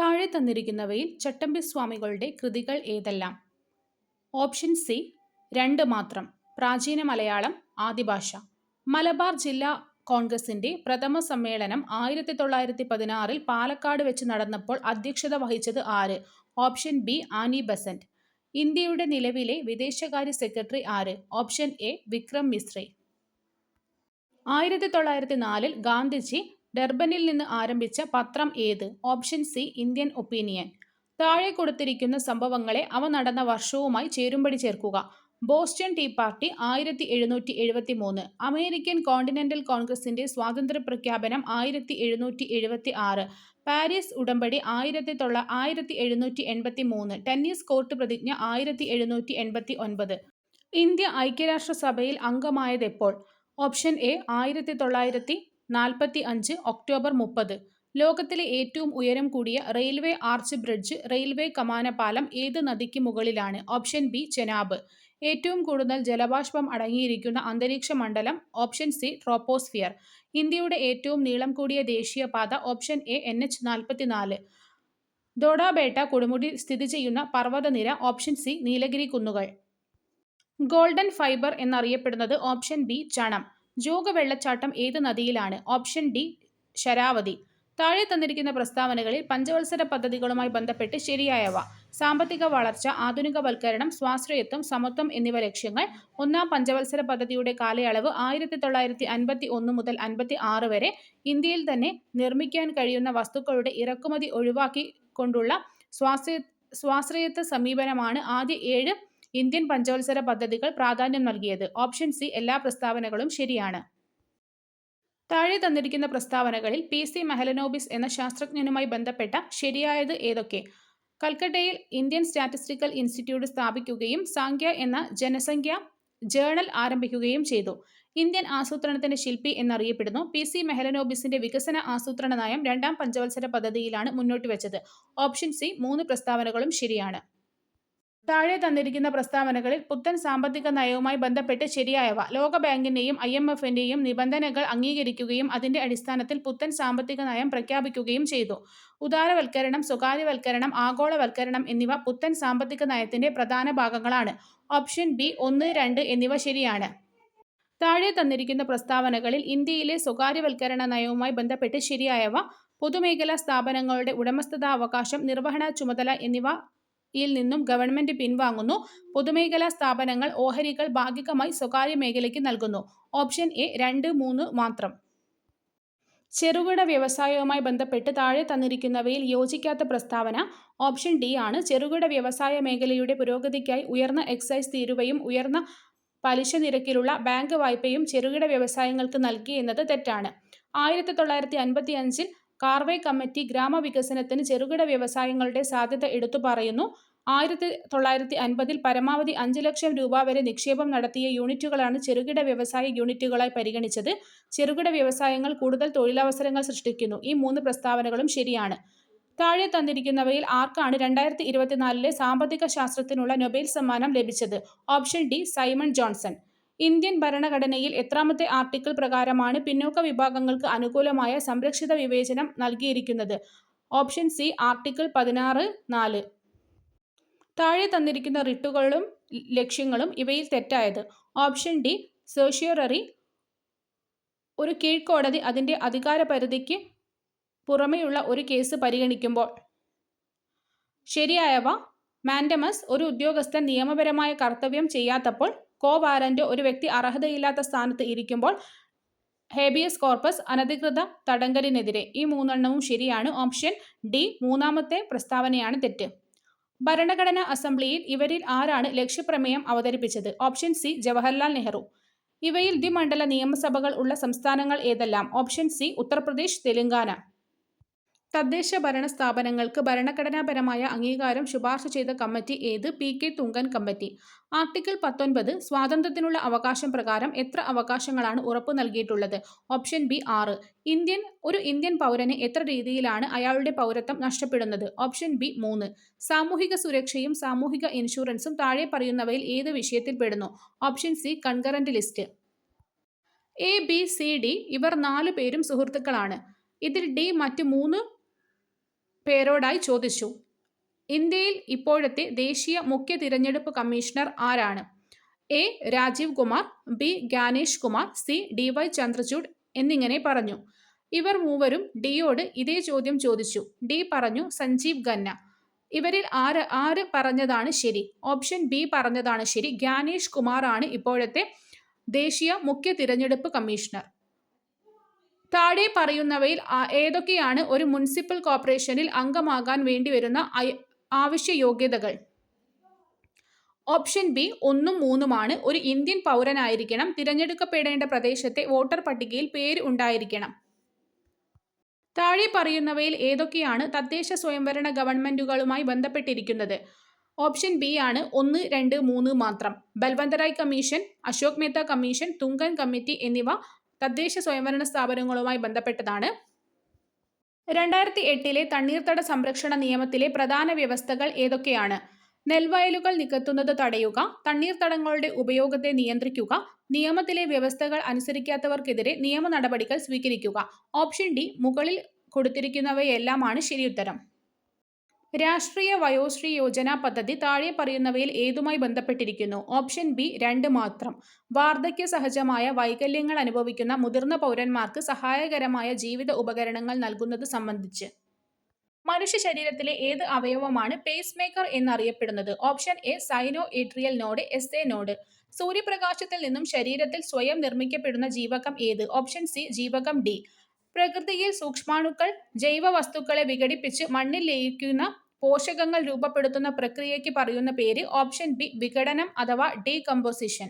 താഴെ തന്നിരിക്കുന്നവയിൽ ചട്ടമ്പിസ്വാമികളുടെ കൃതികൾ ഏതെല്ലാം? ഓപ്ഷൻ സി രണ്ട് മാത്രം. പ്രാചീന മലയാളം ആദിഭാഷ. മലബാർ ജില്ലാ കോൺഗ്രസിന്റെ പ്രഥമ സമ്മേളനം 1916 പാലക്കാട് വെച്ച് നടന്നപ്പോൾ അധ്യക്ഷത വഹിച്ചത് ആര്? Option B Annie Besant. ഇന്ത്യയുടെ നിലവിലെ വിദേശകാര്യ സെക്രട്ടറി ആര്? Option A Vikram Misri. 1904 ഗാന്ധിജി ഡർബനിൽ നിന്ന് ആരംഭിച്ച പത്രം ഏത്? Option C Indian Opinion. താഴെ കൊടുത്തിരിക്കുന്ന സംഭവങ്ങളെ അവ നടന്ന വർഷവുമായി ചേരുംപടി ചേർക്കുക. Boston Tea Party 1773. American Continental കോൺഗ്രസിന്റെ സ്വാതന്ത്ര്യ പ്രഖ്യാപനം 1776. പാരീസ് ഉടമ്പടി 1783. ടെന്നീസ് കോർട്ട് പ്രതിജ്ഞ 1789. ഇന്ത്യ ഐക്യരാഷ്ട്രസഭയിൽ അംഗമായതെപ്പോൾ? Option A 1945 October 30. ലോകത്തിലെ ഏറ്റവും ഉയരം കൂടിയ റെയിൽവേ ആർച്ച് ബ്രിഡ്ജ് റെയിൽവേ കമാനപാലം ഏത് നദിക്ക് മുകളിലാണ്? Option B Chenab. ഏറ്റവും കൂടുതൽ ജലബാഷ്പം അടങ്ങിയിരിക്കുന്ന അന്തരീക്ഷ മണ്ഡലം? Option C troposphere. ഇന്ത്യയുടെ ഏറ്റവും നീളം കൂടിയ ദേശീയപാത? Option A NH-44. ദോഡാബേട്ട കൊടുമുടി സ്ഥിതി ചെയ്യുന്ന പർവ്വതനിര? ഓപ്ഷൻ സി നീലഗിരി കുന്നുകൾ. ഗോൾഡൻ ഫൈബർ എന്നറിയപ്പെടുന്നത്? ഓപ്ഷൻ ബി ചണം. ജോഗ് വെള്ളച്ചാട്ടം ഏത് നദിയിലാണ്? Option D Sharavathi. താഴെ തന്നിരിക്കുന്ന പ്രസ്താവനകളിൽ പഞ്ചവത്സര പദ്ധതികളുമായി ബന്ധപ്പെട്ട് ശരിയായവ. സാമ്പത്തിക വളർച്ച, ആധുനികവൽക്കരണം, സ്വാശ്രയത്വം, സമത്വം എന്നിവ ലക്ഷ്യങ്ങൾ. ഒന്നാം പഞ്ചവത്സര പദ്ധതിയുടെ കാലയളവ് 1951 മുതൽ 56 വരെ. ഇന്ത്യയിൽ തന്നെ നിർമ്മിക്കാൻ കഴിയുന്ന വസ്തുക്കളുടെ ഇറക്കുമതി ഒഴിവാക്കിക്കൊണ്ടുള്ള സ്വാശ്രയത്വ സമീപനമാണ് ആദ്യ 7 ഇന്ത്യൻ പഞ്ചവത്സര പദ്ധതികൾ പ്രാധാന്യം നൽകിയത്. ഓപ്ഷൻ സി എല്ലാ പ്രസ്താവനകളും ശരിയാണ്. താഴെ തന്നിരിക്കുന്ന പ്രസ്താവനകളിൽ PC മെഹലനോബിസ് എന്ന ശാസ്ത്രജ്ഞനുമായി ബന്ധപ്പെട്ട ശരിയായത് ഏതൊക്കെ? കൽക്കട്ടയിൽ ഇന്ത്യൻ സ്റ്റാറ്റിസ്റ്റിക്കൽ ഇൻസ്റ്റിറ്റ്യൂട്ട് സ്ഥാപിക്കുകയും സാംഖ്യ എന്ന ജനസംഖ്യാ ജേണൽ ആരംഭിക്കുകയും ചെയ്തു. ഇന്ത്യൻ ആസൂത്രണത്തിന്റെ ശില്പി എന്നറിയപ്പെടുന്നു. PC മെഹലനോബിസിന്റെ വികസന ആസൂത്രണ നയം രണ്ടാം പഞ്ചവത്സര പദ്ധതിയിലാണ് മുന്നോട്ട് വെച്ചത്. ഓപ്ഷൻ സി 3 പ്രസ്താവനകളും ശരിയാണ്. താഴെ തന്നിരിക്കുന്ന പ്രസ്താവനകളിൽ പുത്തൻ സാമ്പത്തിക നയവുമായി ബന്ധപ്പെട്ട് ശരിയായവ. ലോകബാങ്കിന്റെയും IMFന്റെയും നിബന്ധനകൾ അംഗീകരിക്കുകയും അതിന്റെ അടിസ്ഥാനത്തിൽ പുത്തൻ സാമ്പത്തിക നയം പ്രഖ്യാപിക്കുകയും ചെയ്തു. ഉദാരവൽക്കരണം, സ്വകാര്യവൽക്കരണം, ആഗോളവൽക്കരണം എന്നിവ പുത്തൻ സാമ്പത്തിക നയത്തിന്റെ പ്രധാന ഭാഗങ്ങളാണ്. ഓപ്ഷൻ ബി 1, 2 എന്നിവ ശരിയാണ്. താഴെ തന്നിരിക്കുന്ന പ്രസ്താവനകളിൽ ഇന്ത്യയിലെ സ്വകാര്യവൽക്കരണ നയവുമായി ബന്ധപ്പെട്ട് ശരിയായവ. പൊതുമേഖലാ സ്ഥാപനങ്ങളുടെ ഉടമസ്ഥതാവകാശം, നിർവഹണ ചുമതല എന്നിവയിൽ നിന്നും ഗവൺമെന്റ് പിൻവാങ്ങുന്നു. പൊതുമേഖലാ സ്ഥാപനങ്ങൾ ഓഹരികൾ ഭാഗികമായി സ്വകാര്യ മേഖലയ്ക്ക് നൽകുന്നു. ഓപ്ഷൻ എ 2, 3 മാത്രം. ചെറുകിട വ്യവസായവുമായി ബന്ധപ്പെട്ട് താഴെ തന്നിരിക്കുന്നവയിൽ യോജിക്കാത്ത പ്രസ്താവന? ഓപ്ഷൻ ഡി ആണ്. ചെറുകിട വ്യവസായ മേഖലയുടെ പുരോഗതിക്കായി ഉയർന്ന എക്സൈസ് തീരുവയും ഉയർന്ന പലിശ നിരക്കിലുള്ള ബാങ്ക് വായ്പയും ചെറുകിട വ്യവസായങ്ങൾക്ക് നൽകി എന്നത് തെറ്റാണ്. 1955 കാർവേ കമ്മിറ്റി ഗ്രാമവികസനത്തിന് ചെറുകിട വ്യവസായങ്ങളുടെ സാധ്യത എടുത്തു പറയുന്നു. 1950 പരമാവധി 5 ലക്ഷം രൂപ വരെ നിക്ഷേപം നടത്തിയ യൂണിറ്റുകളാണ് ചെറുകിട വ്യവസായ യൂണിറ്റുകളായി പരിഗണിച്ചത്. ചെറുകിട വ്യവസായങ്ങൾ കൂടുതൽ തൊഴിലവസരങ്ങൾ സൃഷ്ടിക്കുന്നു. ഈ 3 പ്രസ്താവനകളും ശരിയാണ്. താഴെ തന്നിരിക്കുന്നവയിൽ ആർക്കാണ് 2024 സാമ്പത്തിക ശാസ്ത്രത്തിനുള്ള നൊബേൽ സമ്മാനം ലഭിച്ചത്? Option D Simon Johnson. Indian ഭരണഘടനയിൽ എത്രാമത്തെ ആർട്ടിക്കിൾ പ്രകാരമാണ് പിന്നോക്ക വിഭാഗങ്ങൾക്ക് അനുകൂലമായ സംരക്ഷിത വിവേചനം നൽകിയിരിക്കുന്നത്? Option C article 16(4). താഴെ തന്നിരിക്കുന്ന റിട്ടുകളും ലക്ഷ്യങ്ങളും ഇവയിൽ തെറ്റായത്? Option D certiorari. ഒരു കീഴ്ക്കോടതി അതിന്റെ അധികാരപരിധിക്ക് പുറമെയുള്ള ഒരു കേസ് പരിഗണിക്കുമ്പോൾ. ശരിയായവ. മാൻഡമസ്. ഒരു ഉദ്യോഗസ്ഥൻ നിയമപരമായ കർത്തവ്യം ചെയ്യാത്തപ്പോൾ. കോ വാരന്റോ. ഒരു വ്യക്തി അർഹതയില്ലാത്ത സ്ഥാനത്ത് ഇരിക്കുമ്പോൾ. Habeas corpus. അനധികൃത തടങ്കലിനെതിരെ. ഈ 3 എണ്ണവും ശരിയാണ്. ഓപ്ഷൻ ഡി മൂന്നാമത്തെ പ്രസ്താവനയാണ് തെറ്റ്. ഭരണഘടനാ അസംബ്ലിയിൽ ഇവരിൽ ആരാണ് ലക്ഷ്യപ്രമേയം അവതരിപ്പിച്ചത്? Option C Jawaharlal Nehru. ഇവയിൽ ദ്വിമണ്ഡല നിയമസഭകൾ ഉള്ള സംസ്ഥാനങ്ങൾ ഏതെല്ലാം? Option C Uttar Pradesh, Telangana. തദ്ദേശ ഭരണ സ്ഥാപനങ്ങൾക്ക് ഭരണഘടനാപരമായ അംഗീകാരം ശുപാർശ ചെയ്ത കമ്മിറ്റി ഏത്? PK Thungon committee. ആർട്ടിക്കിൾ 19 സ്വാതന്ത്ര്യത്തിനുള്ള അവകാശം പ്രകാരം എത്ര അവകാശങ്ങളാണ് ഉറപ്പു നൽകിയിട്ടുള്ളത്? Option B 6. ഒരു ഇന്ത്യൻ പൗരന് എത്ര രീതിയിലാണ് അയാളുടെ പൗരത്വം നഷ്ടപ്പെടുന്നത്? Option B 3. സാമൂഹിക സുരക്ഷയും സാമൂഹിക ഇൻഷുറൻസും താഴെ പറയുന്നവയിൽ ഏത് വിഷയത്തിൽ പെടുന്നു? Option C concurrent list. A, B, C, D ഇവർ 4 പേരും സുഹൃത്തുക്കളാണ്. ഇതിൽ ഡി മറ്റ് 3 പേരോടായി ചോദിച്ചു. ഇന്ത്യയിൽ ഇപ്പോഴത്തെ ദേശീയ മുഖ്യ തിരഞ്ഞെടുപ്പ് കമ്മീഷണർ ആരാണ്? A. Rajiv Kumar, B. Gyanesh Kumar, C. DY Chandrachud എന്നിങ്ങനെ പറഞ്ഞു. ഇവർ മൂവരും ഡിയോട് ഇതേ ചോദ്യം ചോദിച്ചു. ഡി പറഞ്ഞു സഞ്ജീവ് ഖന്ന. ഇവരിൽ ആര് പറഞ്ഞതാണ് ശരി? ഓപ്ഷൻ ബി പറഞ്ഞതാണ് ശരി. ജ്ഞാനേഷ് കുമാർ ആണ് ഇപ്പോഴത്തെ ദേശീയ മുഖ്യ തിരഞ്ഞെടുപ്പ് കമ്മീഷണർ. താഴെ പറയുന്നവയിൽ ഏതൊക്കെയാണ് ഒരു മുനിസിപ്പൽ കോർപ്പറേഷനിൽ അംഗമാകാൻ വേണ്ടിവരുന്ന ആവശ്യ യോഗ്യതകൾ? ഓപ്ഷൻ ബി 1ഉം 3ഉമാണ്. ഒരു ഇന്ത്യൻ പൗരനായിരിക്കണം. തിരഞ്ഞെടുക്കപ്പെടേണ്ട പ്രദേശത്തെ വോട്ടർ പട്ടികയിൽ പേര് ഉണ്ടായിരിക്കണം. താഴെ പറയുന്നവയിൽ ഏതൊക്കെയാണ് തദ്ദേശ സ്വയംഭരണ ഗവൺമെന്റുകളുമായി ബന്ധപ്പെട്ടിരിക്കുന്നത്? ഓപ്ഷൻ ബി ആണ് 1, 2, 3 മാത്രം. Balwantrai commission, Ashok Mehta commission, Thungon committee എന്നിവ തദ്ദേശ സ്വയംഭരണ സ്ഥാപനങ്ങളുമായി ബന്ധപ്പെട്ടതാണ്. 2008 തണ്ണീർത്തട സംരക്ഷണ നിയമത്തിലെ പ്രധാന വ്യവസ്ഥകൾ ഏതൊക്കെയാണ്? നെൽവയലുകൾ നികത്തുന്നത് തടയുക, തണ്ണീർത്തടങ്ങളുടെ ഉപയോഗത്തെ നിയന്ത്രിക്കുക, നിയമത്തിലെ വ്യവസ്ഥകൾ അനുസരിക്കാത്തവർക്കെതിരെ നിയമ നടപടികൾ സ്വീകരിക്കുക. ഓപ്ഷൻ ഡി മുകളിൽ കൊടുത്തിരിക്കുന്നവയെല്ലാമാണ് ശരിയുത്തരം. രാഷ്ട്രീയ വയോശ്രീ യോജന പദ്ധതി താഴെ പറയുന്നവയിൽ ഏതുമായി ബന്ധപ്പെട്ടിരിക്കുന്നു? ഓപ്ഷൻ ബി 2 മാത്രം. വാർദ്ധക്യ സഹജമായ വൈകല്യങ്ങൾ അനുഭവിക്കുന്ന മുതിർന്ന പൗരന്മാർക്ക് സഹായകരമായ ജീവിത ഉപകരണങ്ങൾ നൽകുന്നത് സംബന്ധിച്ച്. മനുഷ്യ ശരീരത്തിലെ ഏത് അവയവമാണ് പേസ് മേക്കർ എന്നറിയപ്പെടുന്നത്? Option A sino atrial node, SA node. സൂര്യപ്രകാശത്തിൽ നിന്നും ശരീരത്തിൽ സ്വയം നിർമ്മിക്കപ്പെടുന്ന ജീവകം ഏത്? ഓപ്ഷൻ സി ജീവകം ഡി. പ്രകൃതിയിൽ സൂക്ഷ്മാണുക്കൾ ജൈവ വസ്തുക്കളെ വിഘടിപ്പിച്ച് മണ്ണിൽ ലയിക്കുന്ന പോഷകങ്ങൾ രൂപപ്പെടുത്തുന്ന പ്രക്രിയയ്ക്ക് പറയുന്ന പേര്? ഓപ്ഷൻ ബി വിഘടനം അഥവാ decomposition.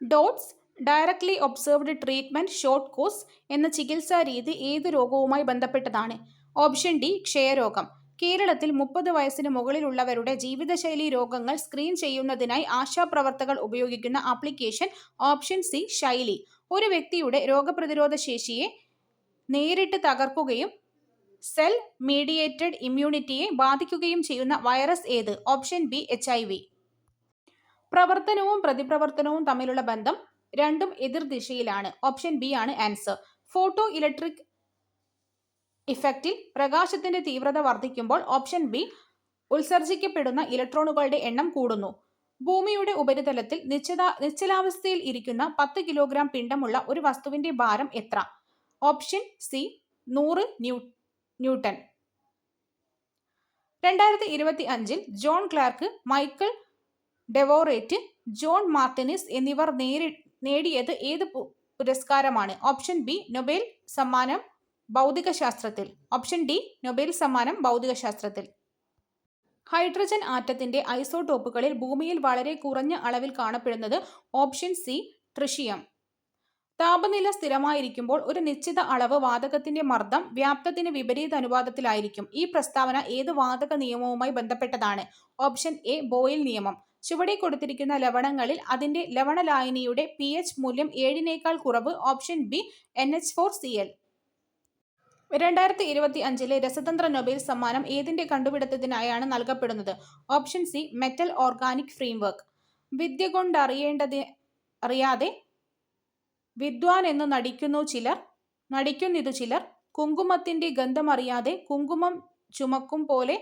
DOTS directly observed treatment short course എന്ന ചികിത്സാ രീതി ഏത് രോഗവുമായി ബന്ധപ്പെട്ടതാണ്? ഓപ്ഷൻ ഡി ക്ഷയരോഗം. കേരളത്തിൽ 30 വയസ്സിന് മുകളിലുള്ളവരുടെ ജീവിതശൈലി രോഗങ്ങൾ സ്ക്രീൻ ചെയ്യുന്നതിനായി ആശാപ്രവർത്തകർ ഉപയോഗിക്കുന്ന ആപ്ലിക്കേഷൻ? ഓപ്ഷൻ സി ശൈലി. ഒരു വ്യക്തിയുടെ രോഗപ്രതിരോധ ശേഷിയെ നേരിട്ട് തകർക്കുകയും സെൽ മീഡിയേറ്റഡ് ഇമ്മ്യൂണിറ്റിയെ ബാധിക്കുകയും ചെയ്യുന്ന വൈറസ് ഏത്? Option B HIV. പ്രവർത്തനവും പ്രതിപ്രവർത്തനവും തമ്മിലുള്ള ബന്ധം രണ്ടും എതിർദിശയിലാണ്. ഓപ്ഷൻ ബി ആണ് ആൻസർ. ഫോട്ടോ ഇലക്ട്രിക് ഇഫക്റ്റിൽ പ്രകാശത്തിന്റെ തീവ്രത വർദ്ധിക്കുമ്പോൾ ഓപ്ഷൻ ബി ഉത്സർജിക്കപ്പെടുന്ന ഇലക്ട്രോണുകളുടെ എണ്ണം കൂടുന്നു. ഭൂമിയുടെ ഉപരിതലത്തിൽ നിശ്ചലാവസ്ഥയിൽ ഇരിക്കുന്ന 10 കിലോഗ്രാം പിണ്ഡമുള്ള ഒരു വസ്തുവിന്റെ ഭാരം എത്ര? Option C 100 newton. 2025 John clerk, Michael ഡെവോറേറ്റ്, John Martinez എന്നിവർ നേടിയത് ഏത് പുരസ്കാരമാണ്? ഓപ്ഷൻ ബി നൊബേൽ സമ്മാനം ഭൗതികശാസ്ത്രത്തിൽ. ഓപ്ഷൻ ഡി നൊബേൽ സമ്മാനം ഭൗതികശാസ്ത്രത്തിൽ. ഹൈഡ്രജൻ ആറ്റത്തിന്റെ ഐസോടോപ്പുകളിൽ ഭൂമിയിൽ വളരെ കുറഞ്ഞ അളവിൽ കാണപ്പെടുന്നത്? Option C tritium. താപനില സ്ഥിരമായിരിക്കുമ്പോൾ ഒരു നിശ്ചിത അളവ് വാതകത്തിന്റെ മർദ്ദം വ്യാപ്തത്തിന് വിപരീത അനുപാതത്തിലായിരിക്കും. ഈ പ്രസ്താവന ഏത് വാതക നിയമവുമായി ബന്ധപ്പെട്ടതാണ്? ഓപ്ഷൻ എ ബോയിൽ നിയമം. ചുവടെ കൊടുത്തിരിക്കുന്ന ലവണങ്ങളിൽ അതിന്റെ ലവണലായനിയുടെ pH മൂല്യം 7നേക്കാൾ കുറവ്? Option B NH4Cl. 2025 രസതന്ത്ര നൊബേൽ സമ്മാനം ഏതിന്റെ കണ്ടുപിടുത്തത്തിനായാണ് നൽകപ്പെടുന്നത്? Option C metal organic framework. വിദ്യ കൊണ്ടറിയാതെ വിദ്വാൻ എന്ന് നടിക്കുന്നിതു ചിലർ. കുങ്കുമത്തിന്റെ ഗന്ധമറിയാതെ കുങ്കുമം ചുമക്കും പോലെ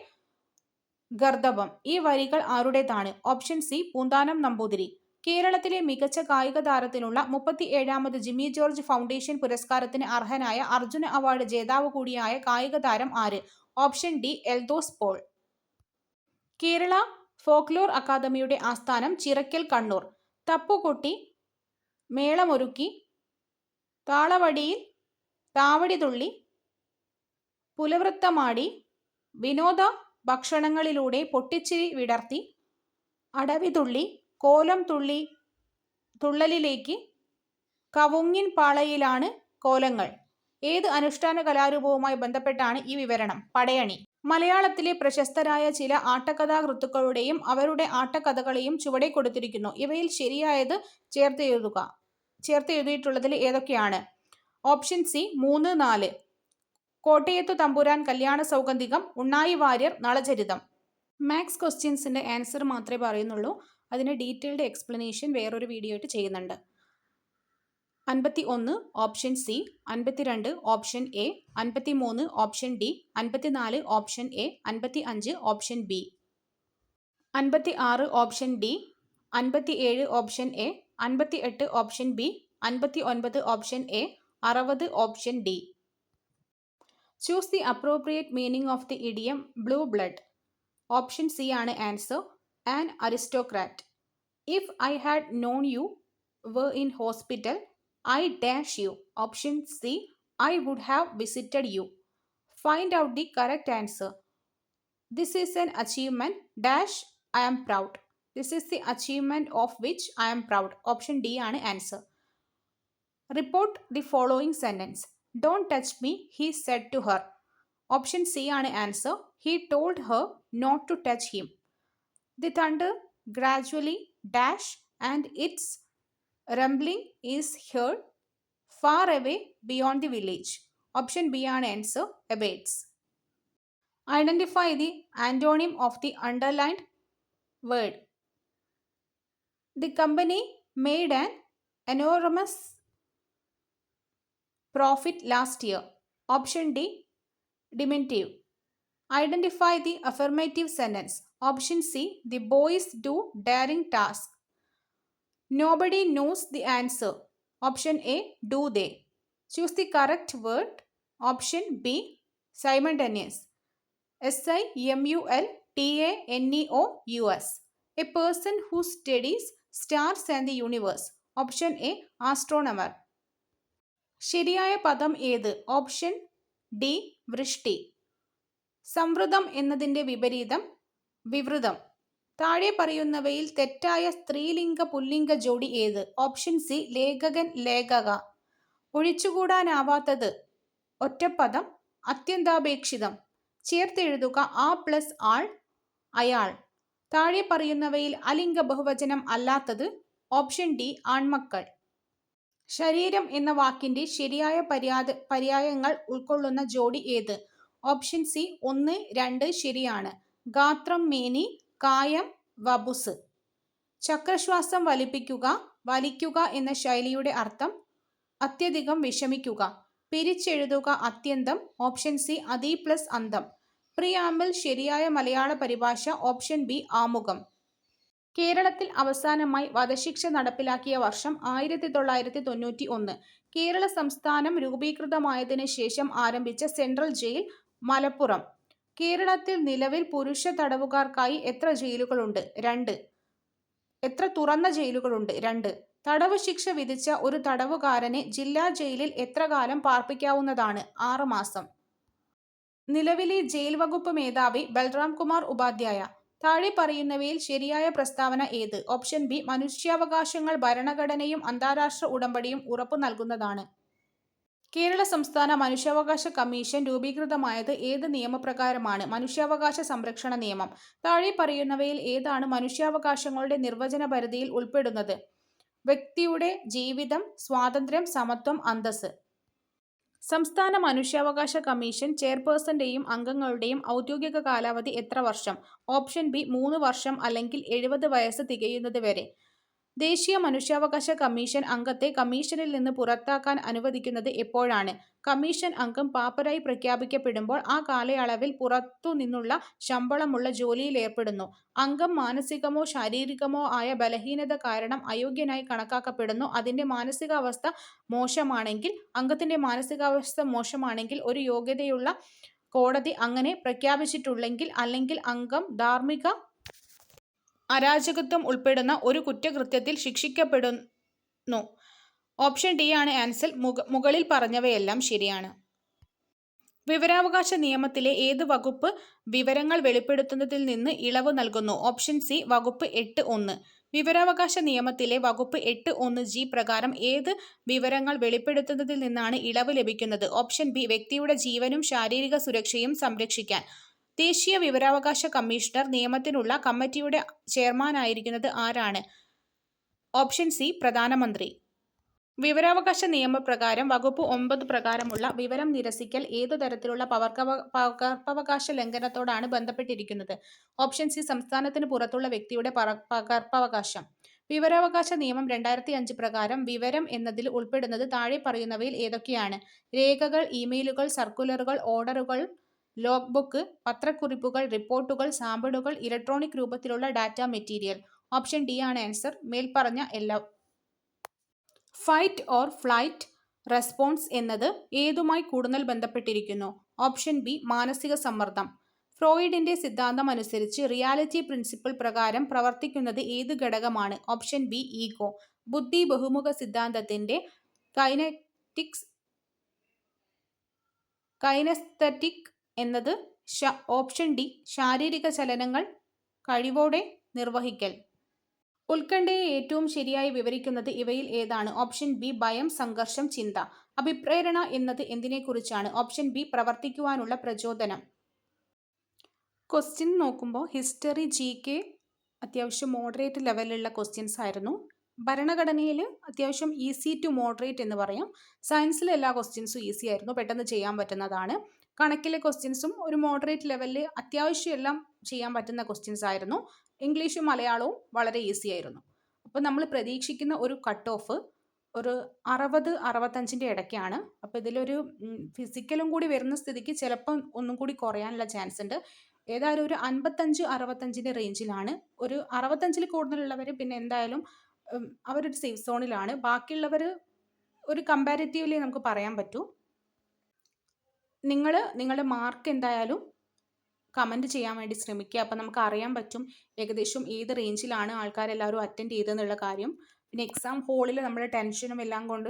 ഗർദഭം. ഈ വരികൾ ആരുടേതാണ്? Option C Poonthanam Namboothiri. കേരളത്തിലെ മികച്ച കായിക താരത്തിനുള്ള 37ാമത് ജിമ്മി ജോർജ് ഫൗണ്ടേഷൻ പുരസ്കാരത്തിന് അർഹനായ അർജുന അവാർഡ് ജേതാവ് കൂടിയായ കായിക താരം ആര്? Option D Eldhose Paul. Kerala folklore അക്കാദമിയുടെ ആസ്ഥാനം ചിറക്കൽ, കണ്ണൂർ. തപ്പുകൊട്ടി, മേളമൊരുക്കി, താളവടിയിൽ താവടി തുള്ളി, പുലവൃത്തമാടി, വിനോദ ഭക്ഷണങ്ങളിലൂടെ പൊട്ടിച്ചിരി വിടർത്തി, അടവിതുള്ളി, കോലം തുള്ളലിലേക്ക്, കവുങ്ങിൻ പാളയിലാണ് കോലങ്ങൾ. ഏത് അനുഷ്ഠാന കലാരൂപവുമായി ബന്ധപ്പെട്ടാണ് ഈ വിവരണം? പടയണി. മലയാളത്തിലെ പ്രശസ്തരായ ചില ആട്ടക്കഥാകൃത്തുക്കളുടെയും അവരുടെ ആട്ടക്കഥകളെയും ചുവടെ കൊടുത്തിരിക്കുന്നു. ഇവയിൽ ശരിയായത് ചേർത്തെഴുതിയിട്ടുള്ളതിൽ ഏതൊക്കെയാണ്? Option C 3, 4. കോട്ടയത്തു തമ്പുരാൻ കല്യാണ സൗഗന്ധികം, ഉണ്ണായി വാര്യർ നളചരിതം. മാത്സ് ക്വസ്റ്റ്യൻസിൻ്റെ ആൻസർ മാത്രമേ പറയുന്നുള്ളൂ. അതിന് ഡീറ്റെയിൽഡ് എക്സ്പ്ലനേഷൻ വേറൊരു വീഡിയോ ആയിട്ട് ചെയ്യുന്നുണ്ട്. 51 option C, 52 option A, 53 option D, 54 option A, 55 option B, 56 option D, 57 option A, 58 option B, 59 option A, 60 option D. Choose the appropriate meaning of the idiom blue blood. Option C ആണ് answer. An aristocrat. If I had known you were in hospital, I dash you. Option C, I would have visited you. Find out the correct answer. This is an achievement dash I am proud. This is the achievement of which I am proud. Option D ആണ് answer. Report the following sentence. Don't touch me, he said to her. Option C ആണ് answer. He told her not to touch him. The thunder gradually dash and its rumbling is heard far away beyond the village. Option B ആണ് answer. Abates. Identify the antonym of the underlined word. The company made an enormous profit last year. Option D, diminutive. Identify the affirmative sentence. Option C, the boys do daring tasks. Nobody knows the answer. Option A, do they? Choose the correct word. Option B, simultaneous. simultaneous. A person who studies stars and the universe. Option A, astronomer. ശരിയായ പദം ഏത്? Option D, വൃഷ്ടി. സംവൃതം എന്നതിൻ്റെ വിപരീതം വിവൃതം. താഴെ പറയുന്നവയിൽ തെറ്റായ സ്ത്രീലിംഗ പുല്ലിംഗ ജോഡി ഏത്? ഓപ്ഷൻ സി, ലേഖകൻ ലേഖക. ഒഴിച്ചുകൂടാനാവാത്തത് ഒറ്റപ്പദം അത്യന്താപേക്ഷിതം. ചേർത്തെഴുതുക ആ പ്ലസ് ആൾ അയാൾ. താഴെ പറയുന്നവയിൽ അലിംഗ ബഹുവചനം അല്ലാത്തത്? ഓപ്ഷൻ ഡി, ആൺമക്കൾ. ശരീരം എന്ന വാക്കിന്റെ ശരിയായ പര്യായങ്ങൾ ഉൾക്കൊള്ളുന്ന ജോഡി ഏത്? ഓപ്ഷൻ സി, 1, 2 ശരിയാണ്. ഗാത്രം മേനി, കായം വപുസ്. ചക്രശ്വാസം വലിപ്പിക്കുക വലിക്കുക എന്ന ശൈലിയുടെ അർത്ഥം അത്യധികം വിഷമിക്കുക. പിരിച്ചെഴുതുക അത്യന്തം. ഓപ്ഷൻ സി, അതി പ്ലസ് അന്തം. പ്രിയാമ്പിൾ ശരിയായ മലയാള പരിഭാഷ. ഓപ്ഷൻ ബി, ആമുഖം. കേരളത്തിൽ അവസാനമായി വധശിക്ഷ നടപ്പിലാക്കിയ വർഷം 1991. കേരള സംസ്ഥാനം രൂപീകൃതമായതിനു ശേഷം ആരംഭിച്ച സെൻട്രൽ ജയിൽ മലപ്പുറം. കേരളത്തിൽ നിലവിൽ പുരുഷ തടവുകാർക്കായി എത്ര ജയിലുകളുണ്ട്? 2. എത്ര തുറന്ന ജയിലുകളുണ്ട്? 2. തടവ് ശിക്ഷ വിധിച്ച ഒരു തടവുകാരനെ ജില്ലാ ജയിലിൽ എത്ര കാലം പാർപ്പിക്കാവുന്നതാണ്? 6 മാസം. നിലവിലെ ജയിൽ വകുപ്പ് മേധാവി ബൽറാം കുമാർ ഉപാധ്യായ. താഴെ പറയുന്നവയിൽ ശരിയായ പ്രസ്താവന ഏത്? ഓപ്ഷൻ ബി, മനുഷ്യാവകാശങ്ങൾ ഭരണഘടനയും അന്താരാഷ്ട്ര ഉടമ്പടിയും ഉറപ്പു നൽകുന്നതാണ്. കേരള സംസ്ഥാന മനുഷ്യാവകാശ കമ്മീഷൻ രൂപീകൃതമായത് ഏത് നിയമപ്രകാരമാണ്? മനുഷ്യാവകാശ സംരക്ഷണ നിയമം. താഴെ പറയുന്നവയിൽ ഏതാണ് മനുഷ്യാവകാശങ്ങളുടെ നിർവചന പരിധിയിൽ ഉൾപ്പെടുന്നത്? വ്യക്തിയുടെ ജീവിതം, സ്വാതന്ത്ര്യം, സമത്വം, അന്തസ്സ്. സംസ്ഥാന മനുഷ്യാവകാശ കമ്മീഷൻ ചെയർപേഴ്സന്റെയും അംഗങ്ങളുടെയും ഔദ്യോഗിക കാലാവധി എത്ര വർഷം? ഓപ്ഷൻ ബി, 3 വർഷം അല്ലെങ്കിൽ 70 വയസ്സ് തികയുന്നത് വരെ. ദേശീയ മനുഷ്യാവകാശ കമ്മീഷൻ അംഗത്തെ കമ്മീഷനിൽ നിന്ന് പുറത്താക്കാൻ അനുവദിക്കുന്നത് എപ്പോഴാണ്? കമ്മീഷൻ അംഗം പാപ്പരായി പ്രഖ്യാപിക്കപ്പെടുമ്പോൾ ആ കാലയളവിൽ പുറത്തുനിന്നുള്ള ശമ്പളമുള്ള ജോലിയിൽ ഏർപ്പെടുന്നു. അംഗം മാനസികമോ ശാരീരികമോ ആയ ബലഹീനത കാരണം അയോഗ്യനായി കണക്കാക്കപ്പെടുന്നു. അതിന്റെ മാനസികാവസ്ഥ മോശമാണെങ്കിൽ അംഗത്തിന്റെ മാനസികാവസ്ഥ മോശമാണെങ്കിൽ ഒരു യോഗ്യതയുള്ള കോടതി അങ്ങനെ പ്രഖ്യാപിച്ചിട്ടുണ്ടെങ്കിൽ അല്ലെങ്കിൽ അംഗം ധാർമ്മിക അരാജകത്വം ഉൾപ്പെടുന്ന ഒരു കുറ്റകൃത്യത്തിൽ ശിക്ഷിക്കപ്പെടുന്നു. ഓപ്ഷൻ ഡി ആണ് ആൻസർ. മുകളിൽ പറഞ്ഞവയെല്ലാം ശരിയാണ്. വിവരാവകാശ നിയമത്തിലെ ഏത് വകുപ്പ് വിവരങ്ങൾ വെളിപ്പെടുത്തുന്നതിൽ നിന്ന് ഇളവ് നൽകുന്നു? ഓപ്ഷൻ സി, വകുപ്പ് 8(1). വിവരാവകാശ നിയമത്തിലെ വകുപ്പ് 8(1)(g) പ്രകാരം ഏത് വിവരങ്ങൾ വെളിപ്പെടുത്തുന്നതിൽ നിന്നാണ് ഇളവ് ലഭിക്കുന്നത്? ഓപ്ഷൻ ബി, വ്യക്തിയുടെ ജീവനും ശാരീരിക സുരക്ഷയും സംരക്ഷിക്കാൻ. ദേശീയ വിവരാവകാശ കമ്മീഷണർ നിയമനത്തിനുള്ള കമ്മിറ്റിയുടെ ചെയർമാനായിരിക്കുന്നത് ആരാണ്? ഓപ്ഷൻ സി, പ്രധാനമന്ത്രി. വിവരാവകാശ നിയമപ്രകാരം വകുപ്പ് 9 പ്രകാരമുള്ള വിവരം നിരസിക്കൽ ഏതു തരത്തിലുള്ള പകർപ്പവകാശ ലംഘനത്തോടാണ് ബന്ധപ്പെട്ടിരിക്കുന്നത്? ഓപ്ഷൻ സി, സംസ്ഥാനത്തിന് പുറത്തുള്ള വ്യക്തിയുടെ പകർപ്പവകാശം. വിവരാവകാശ നിയമം 2005 പ്രകാരം വിവരം എന്നതിൽ ഉൾപ്പെടുന്നത് താഴെ പറയുന്നവയിൽ ഏതൊക്കെയാണ്? രേഖകൾ, ഇമെയിലുകൾ, സർക്കുലറുകൾ, ഓർഡറുകൾ, ലോഗ് ബുക്ക്, പത്രക്കുറിപ്പുകൾ, റിപ്പോർട്ടുകൾ, സാമ്പിളുകൾ, ഇലക്ട്രോണിക് രൂപത്തിലുള്ള ഡാറ്റ മെറ്റീരിയൽ. ഓപ്ഷൻ ഡി ആണ് ആൻസർ. മേൽപ്പറഞ്ഞ എല്ലാം. ഫൈറ്റ് ഓർ ഫ്ലൈറ്റ് റെസ്പോൺസ് എന്നത് ഏതുമായി കൂടുതൽ ബന്ധപ്പെട്ടിരിക്കുന്നു? ഓപ്ഷൻ ബി മാനസിക സമ്മർദ്ദം. ഫ്രോയിഡിന്റെ സിദ്ധാന്തം അനുസരിച്ച് റിയാലിറ്റി പ്രിൻസിപ്പിൾ പ്രകാരം പ്രവർത്തിക്കുന്നത് ഏത് ഘടകമാണ്? Option B ego. ബുദ്ധി ബഹുമുഖ സിദ്ധാന്തത്തിന്റെ കൈനസ്തെറ്റിക് എന്നത് ഓപ്ഷൻ ഡി ശാരീരിക ചലനങ്ങൾ കഴിവോടെ നിർവഹിക്കൽ. ഉത്കണ്ഠയെ ഏറ്റവും ശരിയായി വിവരിക്കുന്നത് ഇവയിൽ ഏതാണ്? ഓപ്ഷൻ ബി ഭയം, സംഘർഷം, ചിന്ത. അഭിപ്രേരണ എന്നത് എന്തിനെക്കുറിച്ചാണ്? ഓപ്ഷൻ ബി പ്രവർത്തിക്കുവാനുള്ള പ്രചോദനം. ക്വസ്റ്റ്യൻ നോക്കുമ്പോൾ ഹിസ്റ്ററി, GK അത്യാവശ്യം മോഡറേറ്റ് ലെവലിലുള്ള ക്വസ്റ്റ്യൻസ് ആയിരുന്നു. ഭരണഘടനയിൽ അത്യാവശ്യം ഈസി ടു മോഡറേറ്റ് എന്ന് പറയാം. സയൻസിലെ എല്ലാ ക്വസ്റ്റ്യൻസും ഈസി ആയിരുന്നു, പെട്ടെന്ന് ചെയ്യാൻ പറ്റുന്നതാണ്. കണക്കിലെ ക്വസ്റ്റ്യൻസും ഒരു മോഡറേറ്റ് ലെവലിൽ അത്യാവശ്യം എല്ലാം ചെയ്യാൻ പറ്റുന്ന ക്വസ്റ്റ്യൻസ് ആയിരുന്നു. ഇംഗ്ലീഷും മലയാളവും വളരെ ഈസി ആയിരുന്നു. അപ്പോൾ നമ്മൾ പ്രതീക്ഷിക്കുന്ന ഒരു കട്ട് ഓഫ് ഒരു 60-65 ഇടയ്ക്കാണ്. അപ്പോൾ ഇതിലൊരു ഫിസിക്കലും കൂടി വരുന്ന സ്ഥിതിക്ക് ചിലപ്പം ഒന്നും കൂടി കുറയാനുള്ള ചാൻസ് ഉണ്ട്. ഏതായാലും ഒരു 55-65 റേഞ്ചിലാണ്. ഒരു 65 കൂടുതലുള്ളവർ പിന്നെ എന്തായാലും അവരൊരു സേഫ് സോണിലാണ്. ബാക്കിയുള്ളവർ ഒരു കമ്പാരിറ്റീവ്ലി നമുക്ക് പറയാൻ പറ്റൂ. നിങ്ങളുടെ മാർക്ക് എന്തായാലും കമൻറ്റ് ചെയ്യാൻ വേണ്ടി ശ്രമിക്കുക. അപ്പോൾ നമുക്ക് അറിയാൻ പറ്റും ഏകദേശം ഏത് റേഞ്ചിലാണ് ആൾക്കാരെല്ലാവരും അറ്റൻഡ് ചെയ്തതെന്നുള്ള കാര്യം. പിന്നെ എക്സാം ഹോളിൽ നമ്മുടെ ടെൻഷനും എല്ലാം കൊണ്ട്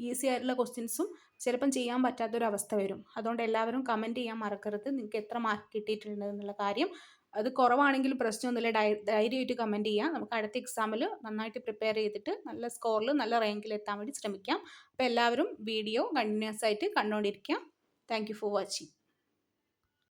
ഈസി ആയിട്ടുള്ള ക്വസ്റ്റ്യൻസും ചിലപ്പം ചെയ്യാൻ പറ്റാത്തൊരവസ്ഥ വരും. അതുകൊണ്ട് എല്ലാവരും കമൻറ്റ് ചെയ്യാൻ മറക്കരുത് നിങ്ങൾക്ക് എത്ര മാർക്ക് കിട്ടിയിട്ടുണ്ട് എന്നുള്ള കാര്യം. അത് കുറവാണെങ്കിൽ പ്രശ്നമൊന്നുമില്ല, ധൈര്യമായിട്ട് കമൻറ്റ് ചെയ്യാം. നമുക്ക് അടുത്ത എക്സാമിൽ നന്നായിട്ട് പ്രിപ്പയർ ചെയ്തിട്ട് നല്ല സ്കോറിൽ നല്ല റാങ്കിൽ എത്താൻ വേണ്ടി ശ്രമിക്കാം. അപ്പോൾ എല്ലാവരും വീഡിയോ കണ്ടിന്യൂസ് ആയിട്ട് കണ്ടുകൊണ്ടിരിക്കുക. Thank you for watching.